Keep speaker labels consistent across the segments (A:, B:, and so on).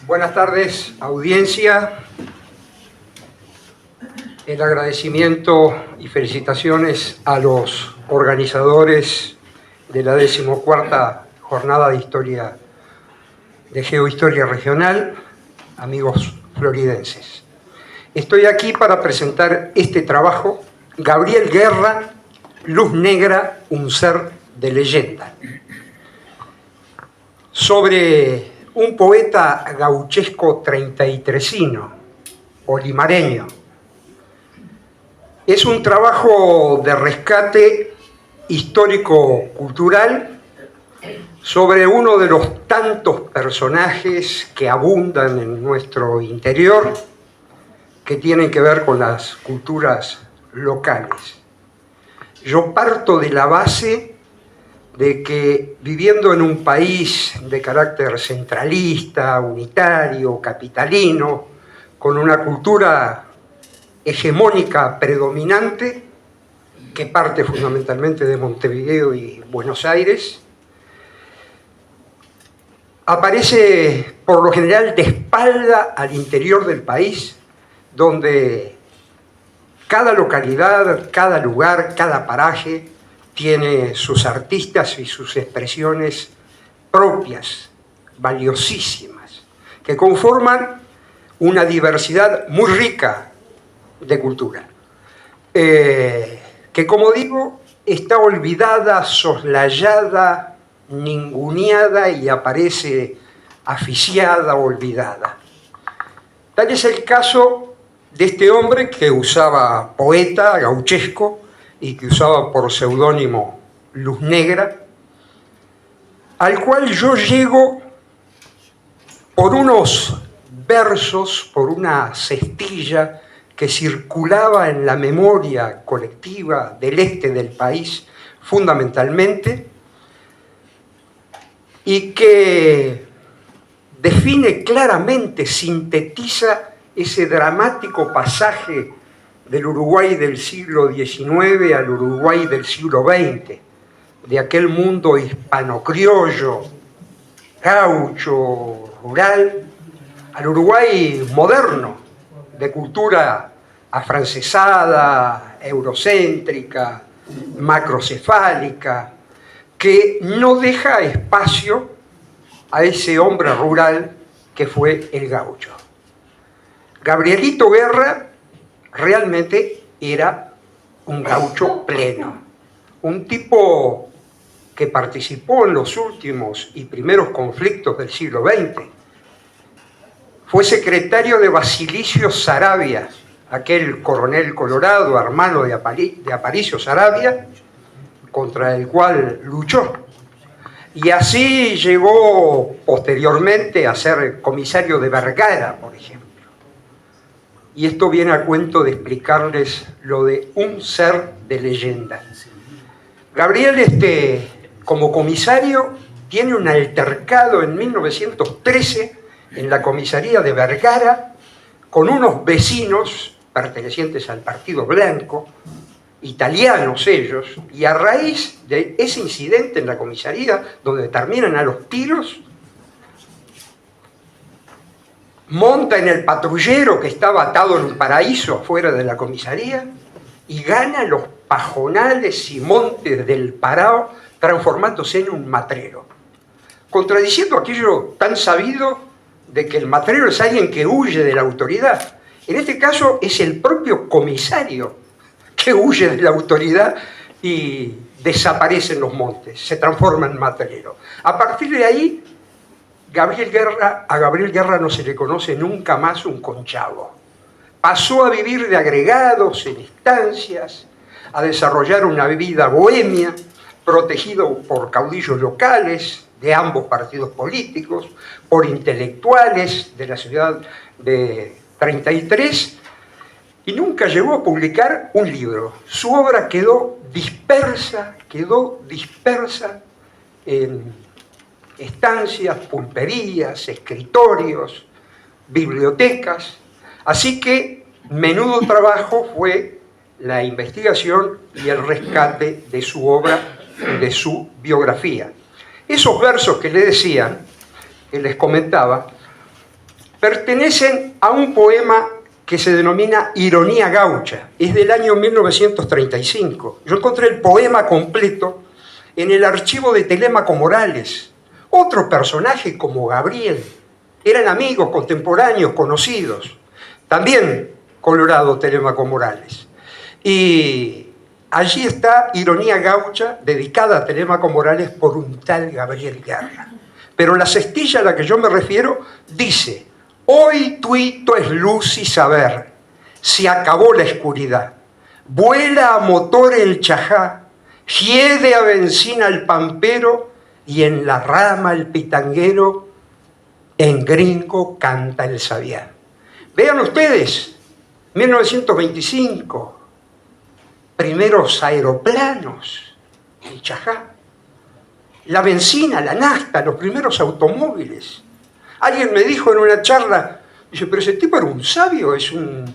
A: Buenas tardes, audiencia. El agradecimiento y felicitaciones a los organizadores de la 14ª Jornada de Geohistoria Regional, amigos floridenses. Estoy aquí para presentar este trabajo, Gabriel Guerra, Luz Negra, un ser de leyenda, sobre un poeta gauchesco 33ino, olimareño. Es un trabajo de rescate histórico-cultural sobre uno de los tantos personajes que abundan en nuestro interior, que tienen que ver con las culturas locales. Yo parto de la base de que viviendo en un país de carácter centralista, unitario, capitalino, con una cultura hegemónica predominante, que parte fundamentalmente de Montevideo y Buenos Aires, aparece por lo general de espalda al interior del país, donde cada localidad, cada lugar, cada paraje tiene sus artistas y sus expresiones propias, valiosísimas, que conforman una diversidad muy rica de cultura, que, como digo, está olvidada, soslayada, ninguneada y aparece asfixiada, olvidada. Tal es el caso de este hombre que usaba poeta gauchesco y que usaba por seudónimo Luz Negra, al cual yo llego por unos versos, por una cestilla que circulaba en la memoria colectiva del este del país fundamentalmente, y que define claramente, sintetiza ese dramático pasaje del Uruguay del siglo XIX al Uruguay del siglo XX, de aquel mundo hispano-criollo, gaucho, rural, al Uruguay moderno, de cultura afrancesada, eurocéntrica, macrocefálica, que no deja espacio a ese hombre rural que fue el gaucho. Gabrielito Guerra realmente era un gaucho pleno, un tipo que participó en los últimos y primeros conflictos del siglo XX. Fue secretario de Basilicio Saravia, aquel coronel colorado, hermano de Aparicio Saravia, contra el cual luchó. Y así llegó posteriormente a ser comisario de Vergara, por ejemplo. Y esto viene a cuento de explicarles lo de un ser de leyenda. Gabriel, como comisario, tiene un altercado en 1913 en la comisaría de Vergara con unos vecinos pertenecientes al Partido Blanco, italianos ellos, y a raíz de ese incidente en la comisaría, donde terminan a los tiros, monta en el patrullero que estaba atado en un paraíso afuera de la comisaría y gana los pajonales y montes del Parao, transformándose en un matrero, contradiciendo aquello tan sabido de que el matrero es alguien que huye de la autoridad. En este caso es el propio comisario que huye de la autoridad y desaparece en los montes, se transforma en matrero. A partir de ahí, a Gabriel Guerra no se le conoce nunca más un conchavo. Pasó a vivir de agregados en estancias, a desarrollar una vida bohemia, protegido por caudillos locales de ambos partidos políticos, por intelectuales de la ciudad de 33, y nunca llegó a publicar un libro. Su obra quedó dispersa en estancias, pulperías, escritorios, bibliotecas. Así que menudo trabajo fue la investigación y el rescate de su obra, de su biografía. Esos versos que le decía, que les comentaba, pertenecen a un poema que se denomina Ironía Gaucha. Es del año 1935. Yo encontré el poema completo en el archivo de Telémaco Morales, otro personaje como Gabriel. Eran amigos, contemporáneos, conocidos. También colorado Telémaco Morales. Y allí está Ironía Gaucha, dedicada a Telémaco Morales por un tal Gabriel Guerra. Pero la cestilla a la que yo me refiero dice: hoy tuito es luz y saber, se acabó la oscuridad. Vuela a motor el chajá, hiede a benzina el pampero, y en la rama el pitanguero, en gringo canta el sabiá. Vean ustedes, 1925, primeros aeroplanos, el chajá, la benzina, la nafta, los primeros automóviles. Alguien me dijo en una charla, dice, pero ese tipo era un sabio, es un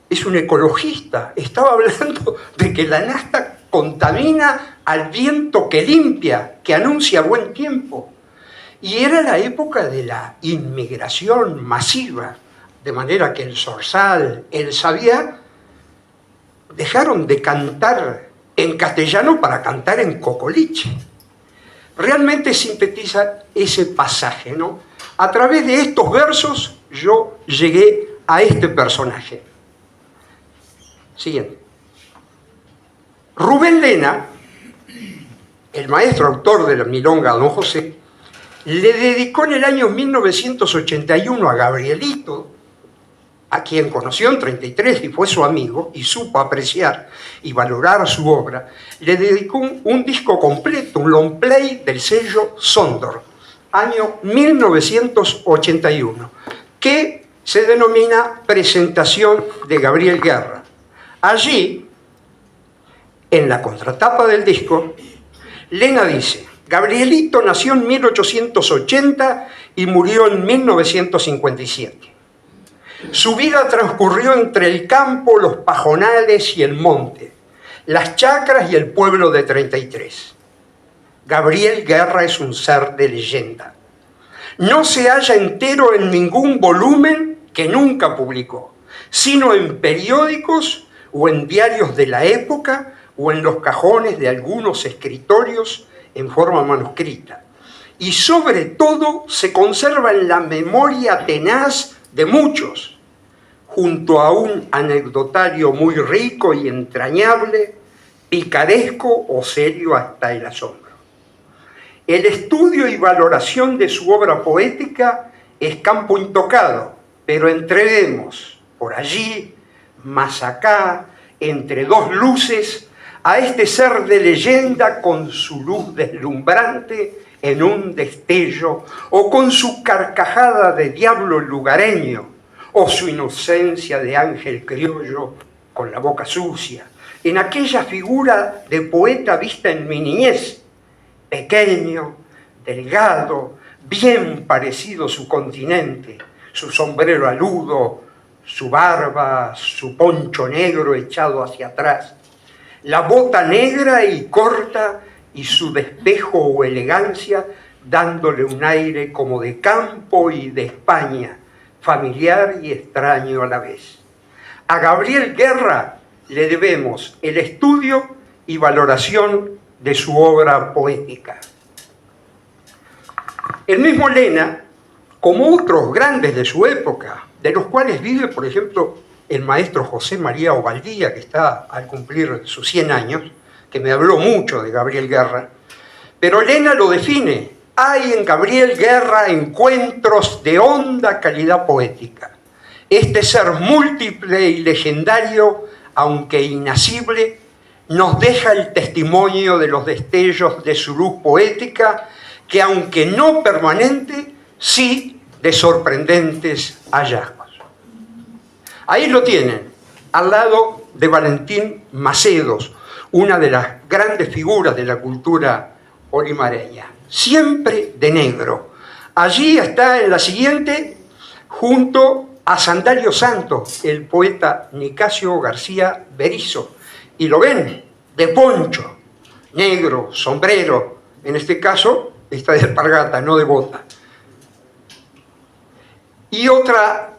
A: ecologista. Estaba hablando de que la nafta contamina al viento que limpia, que anuncia buen tiempo. Y era la época de la inmigración masiva, de manera que el zorzal, el sabiá, dejaron de cantar en castellano para cantar en cocoliche. Realmente sintetiza ese pasaje, ¿no? A través de estos versos yo llegué a este personaje. Siguiente. Rubén Lena, el maestro autor de la milonga Don José, le dedicó en el año 1981 a Gabrielito, a quien conoció en 33 y fue su amigo, y supo apreciar y valorar su obra, le dedicó un disco completo, un long play del sello Sondor, año 1981, que se denomina Presentación de Gabriel Guerra. Allí, en la contratapa del disco, Lena dice: Gabrielito nació en 1880 y murió en 1957. Su vida transcurrió entre el campo, los pajonales y el monte, las chacras y el pueblo de 33. Gabriel Guerra es un ser de leyenda. No se halla entero en ningún volumen que nunca publicó, sino en periódicos o en diarios de la época o en los cajones de algunos escritorios en forma manuscrita. Y sobre todo se conserva en la memoria tenaz de muchos, junto a un anecdotario muy rico y entrañable, picaresco o serio hasta el asombro. El estudio y valoración de su obra poética es campo intocado, pero entrevemos por allí, más acá, entre dos luces, a este ser de leyenda con su luz deslumbrante en un destello, o con su carcajada de diablo lugareño, o su inocencia de ángel criollo con la boca sucia, en aquella figura de poeta vista en mi niñez, pequeño, delgado, bien parecido su continente, su sombrero aludo, su barba, su poncho negro echado hacia atrás, la bota negra y corta y su despejo o elegancia dándole un aire como de campo y de España, familiar y extraño a la vez. A Gabriel Guerra le debemos el estudio y valoración de su obra poética. El mismo Lena, como otros grandes de su época, de los cuales vive, por ejemplo, el maestro José María Ovaldía, que está al cumplir sus 100 años, que me habló mucho de Gabriel Guerra, pero Lena lo define: hay en Gabriel Guerra encuentros de honda calidad poética. Este ser múltiple y legendario, aunque inacible, nos deja el testimonio de los destellos de su luz poética, que aunque no permanente, sí de sorprendentes hallazgos. Ahí lo tienen, al lado de Valentín Macedos, una de las grandes figuras de la cultura olimareña, siempre de negro. Allí está en la siguiente, junto a Sandalio Santos, el poeta Nicasio García Berizo, y lo ven, de poncho, negro, sombrero, en este caso está de alpargata, no de bota. Y otra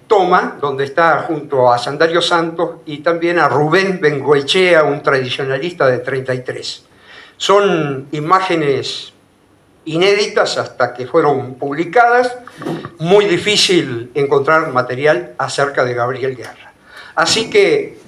A: toma, donde está junto a Sandario Santos y también a Rubén Bengoechea, un tradicionalista de 33. Son imágenes inéditas hasta que fueron publicadas, muy difícil encontrar material acerca de Gabriel Guerra. Así que,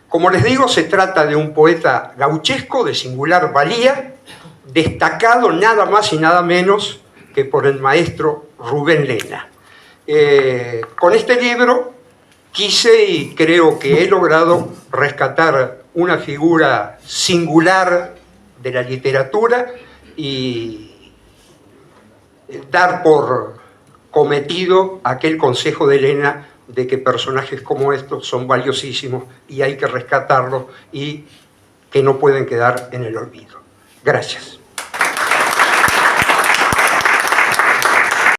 A: como les digo, se trata de un poeta gauchesco de singular valía, destacado nada más y nada menos que por el maestro Rubén Lena. Con este libro quise y creo que he logrado rescatar una figura singular de la literatura y dar por cometido aquel consejo de Lena de que personajes como estos son valiosísimos y hay que rescatarlos y que no pueden quedar en el olvido. Gracias.